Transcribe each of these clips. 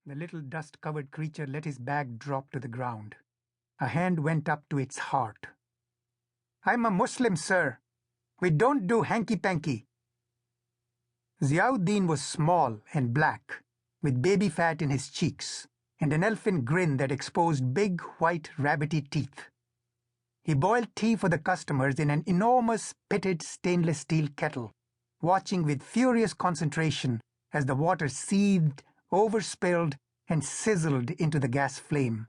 The little dust-covered creature let his bag drop to the ground. A hand went up to its heart. "I'm a Muslim, sir. We don't do hanky-panky." Ziauddin was small and black, with baby fat in his cheeks and an elfin grin that exposed big, white, rabbity teeth. He boiled tea for the customers in an enormous, pitted stainless steel kettle, watching with furious concentration as the water seethed, overspilled, and sizzled into the gas flame.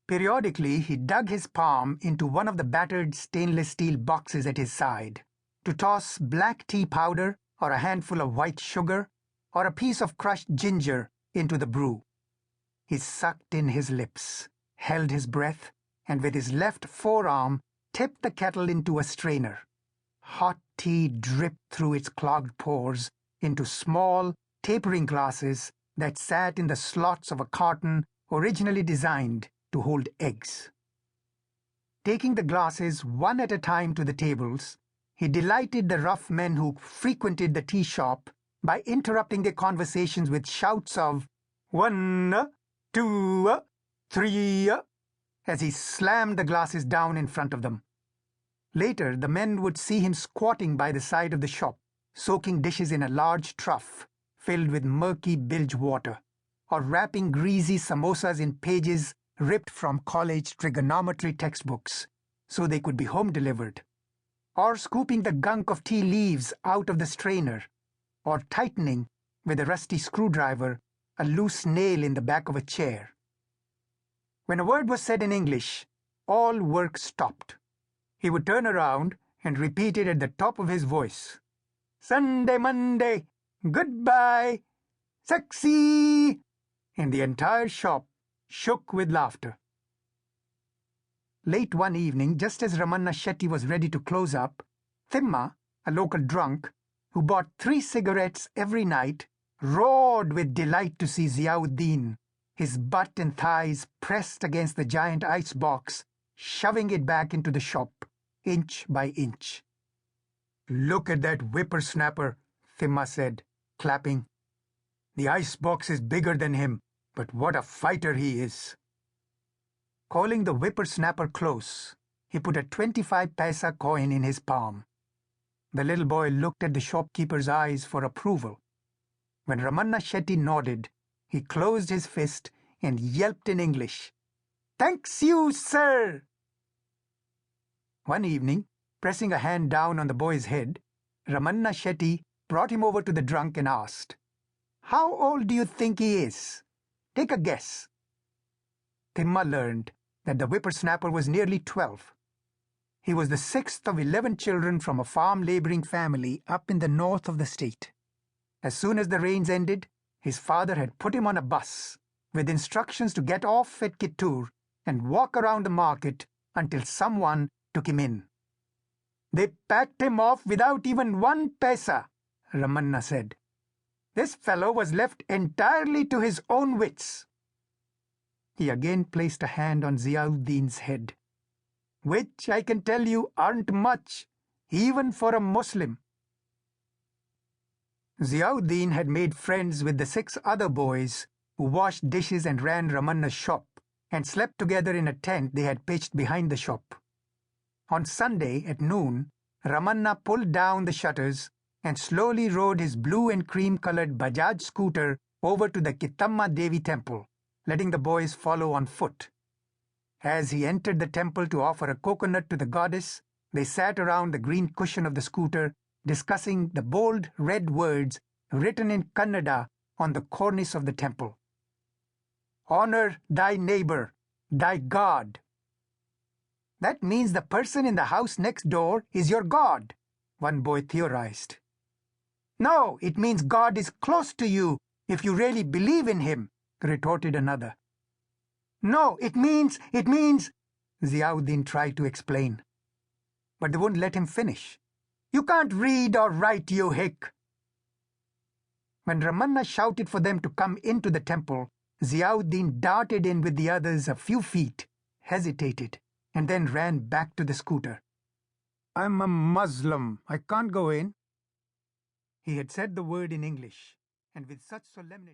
Periodically, he dug his palm into one of the battered stainless steel boxes at his side to toss black tea powder or a handful of white sugar or a piece of crushed ginger into the brew. He sucked in his lips, held his breath, and with his left forearm tipped the kettle into a strainer. Hot tea dripped through its clogged pores into small, tapering glasses that sat in the slots of a carton originally designed to hold eggs. Taking the glasses one at a time to the tables, he delighted the rough men who frequented the tea shop by interrupting their conversations with shouts of 1, 2, 3, as he slammed the glasses down in front of them. Later, the men would see him squatting by the side of the shop, soaking dishes in a large trough filled with murky bilge water, or wrapping greasy samosas in pages ripped from college trigonometry textbooks so they could be home delivered, or scooping the gunk of tea leaves out of the strainer, or tightening, with a rusty screwdriver, a loose nail in the back of a chair. When a word was said in English, all work stopped. He would turn around and repeat it at the top of his voice. "Sunday, Monday, goodbye, sexy," and the entire shop shook with laughter. Late one evening, just as Ramanna Shetty was ready to close up, Thimma, a local drunk, who bought 3 cigarettes every night, roared with delight to see Ziauddin, his butt and thighs pressed against the giant ice box, shoving it back into the shop, inch by inch. "Look at that whippersnapper," Thimma said, clapping. "The ice box is bigger than him, but what a fighter he is." Calling the whippersnapper close, he put a 25-paisa coin in his palm. The little boy looked at the shopkeeper's eyes for approval. When Ramanna Shetty nodded, he closed his fist and yelped in English, "Thanks you, sir!" One evening, pressing a hand down on the boy's head, Ramanna Shetty brought him over to the drunk and asked, "How old do you think he is? Take a guess." Thimma learned that the whippersnapper was nearly 12. He was the 6th of 11 children from a farm laboring family up in the north of the state. As soon as the rains ended, his father had put him on a bus with instructions to get off at Kittur and walk around the market until someone took him in. "They packed him off without even 1 paisa," Ramanna said. "This fellow was left entirely to his own wits." He again placed a hand on Ziauddin's head, "Which, I can tell you, aren't much, even for a Muslim." Ziauddin had made friends with the 6 other boys who washed dishes and ran Ramanna's shop and slept together in a tent they had pitched behind the shop. On Sunday at noon, Ramanna pulled down the shutters and slowly rode his blue and cream-colored Bajaj scooter over to the Kittamma Devi temple, letting the boys follow on foot. As he entered the temple to offer a coconut to the goddess, they sat around the green cushion of the scooter, discussing the bold red words written in Kannada on the cornice of the temple. "Honor thy neighbor, thy God." "That means the person in the house next door is your God," one boy theorized. "No, it means God is close to you if you really believe in him," retorted another. "No, it means, Ziauddin tried to explain. But they wouldn't let him finish. "You can't read or write, you hick." When Ramanna shouted for them to come into the temple, Ziauddin darted in with the others a few feet, hesitated, and then ran back to the scooter. "I'm a Muslim. I can't go in." He had said the word in English, and with such solemnity.